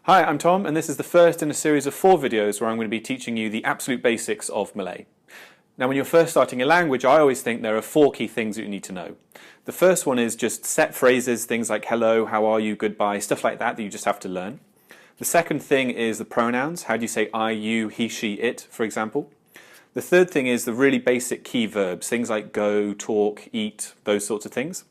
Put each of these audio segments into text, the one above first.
Hi, I'm Tom, and this is the first in a series of 4 videos where I'm going to be teaching you the absolute basics of Malay. Now, when you're first starting a language, I always think there are 4 key things that you need to know. The first one is just set phrases, things like hello, how are you, goodbye, stuff like that you just have to learn. The second thing is the pronouns. How do you say I, you, he, she, it, for example? The third thing is the really basic key verbs, things like go, talk, eat, those sorts of things.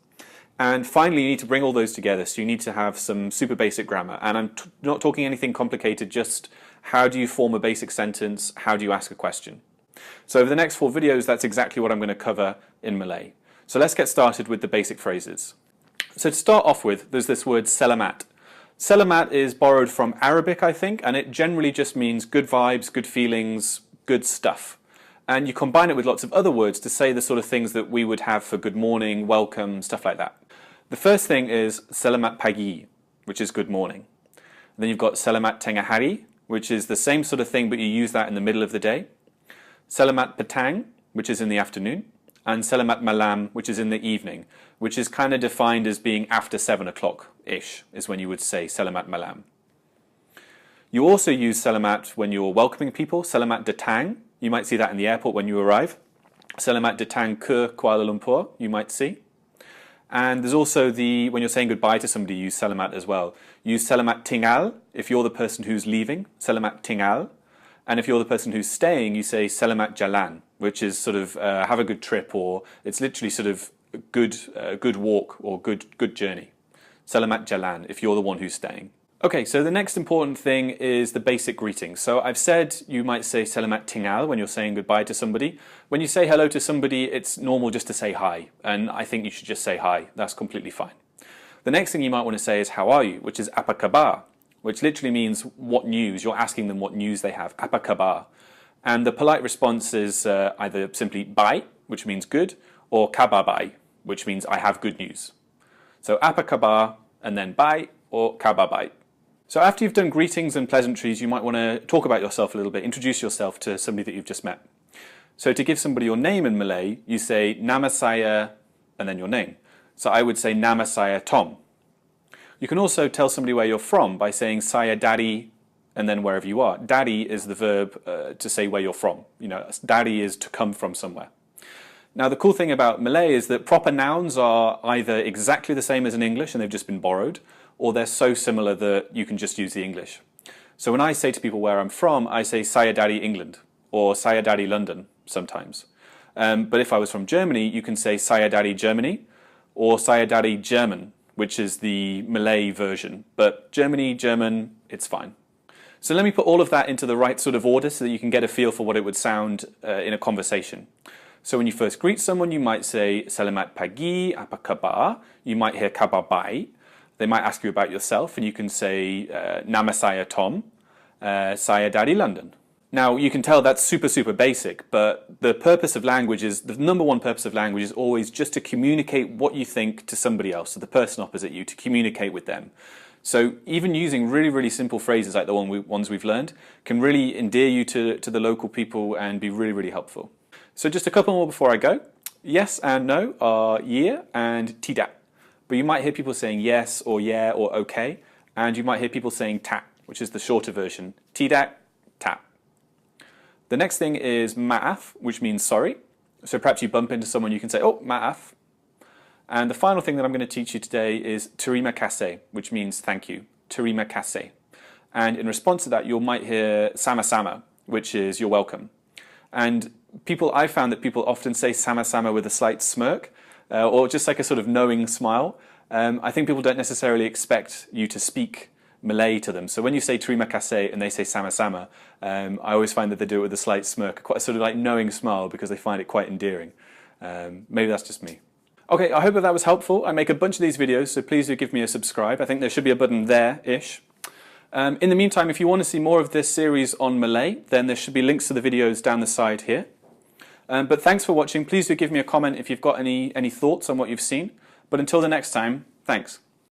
And finally, you need to bring all those together, so you need to have some super basic grammar. And I'm not talking anything complicated, just how do you form a basic sentence, how do you ask a question. So over the next 4 videos, that's exactly what I'm going to cover in Malay. So let's get started with the basic phrases. So to start off with, there's this word selamat. Selamat is borrowed from Arabic, I think, and it generally just means good vibes, good feelings, good stuff. And you combine it with lots of other words to say the sort of things that we would have for good morning, welcome, stuff like that. The first thing is selamat pagi, which is good morning. And then you've got selamat tengah hari, which is the same sort of thing, but you use that in the middle of the day. Selamat petang, which is in the afternoon. And selamat malam, which is in the evening, which is kind of defined as being after 7 o'clock-ish, is when you would say selamat malam. You also use selamat when you're welcoming people, selamat datang. You might see that in the airport when you arrive. Selamat datang ke Kuala Lumpur, you might see. And there's also when you're saying goodbye to somebody, you use selamat as well. Use selamat tinggal if you're the person who's leaving, selamat tinggal. And if you're the person who's staying, you say selamat jalan, which is sort of have a good trip, or it's literally sort of good walk or good journey. Selamat jalan if you're the one who's staying. Okay, so the next important thing is the basic greeting. So I've said you might say selamat tinggal when you're saying goodbye to somebody. When you say hello to somebody, it's normal just to say hi, and I think you should just say hi. That's completely fine. The next thing you might want to say is how are you, which is apa kabar, which literally means what news. You're asking them what news they have, apa kabar. And the polite response is either simply baik, which means good, or kabar baik, which means I have good news. So apa kabar, and then baik, or kabar baik. So after you've done greetings and pleasantries, you might want to talk about yourself a little bit, introduce yourself to somebody that you've just met. So to give somebody your name in Malay, you say nama saya and then your name. So I would say nama saya Tom. You can also tell somebody where you're from by saying saya dari and then wherever you are. Dari is the verb to say where you're from. You know, dari is to come from somewhere. Now the cool thing about Malay is that proper nouns are either exactly the same as in English and they've just been borrowed, or they're so similar that you can just use the English. So when I say to people where I'm from, I say saya dari England, or saya dari London sometimes. But if I was from Germany, you can say saya dari Germany, or saya dari German, which is the Malay version. But Germany, German, it's fine. So let me put all of that into the right sort of order so that you can get a feel for what it would sound in a conversation. So when you first greet someone, you might say selamat pagi, apa kabar? You might hear kabar baik. They might ask you about yourself, and you can say, nama saya Tom, saya dari London. Now, you can tell that's super basic, but the purpose of language is, the number one purpose of language is always just to communicate what you think to somebody else, to the person opposite you, to communicate with them. So even using really simple phrases like the ones we've learned can really endear you to the local people and be really helpful. So just a couple more before I go. Yes and no are yeah and tidak. But you might hear people saying yes or yeah or okay, and you might hear people saying tak, which is the shorter version. Tidak, tak. The next thing is maaf, which means sorry. So perhaps you bump into someone, you can say, oh, maaf. And the final thing that I'm going to teach you today is terima kasih, which means thank you. Terima kasih. And in response to that, you might hear sama-sama, which is you're welcome. And I found that people often say sama-sama with a slight smirk, or just like a sort of knowing smile. I think people don't necessarily expect you to speak Malay to them. So when you say terima kasih and they say sama-sama, I always find that they do it with a slight smirk, quite a sort of like knowing smile, because they find it quite endearing. Maybe that's just me. Okay, I hope that was helpful. I make a bunch of these videos, so please do give me a subscribe. I think there should be a button there-ish. In the meantime, if you want to see more of this series on Malay, then there should be links to the videos down the side here. But thanks for watching. Please do give me a comment if you've got any thoughts on what you've seen. But until the next time, thanks.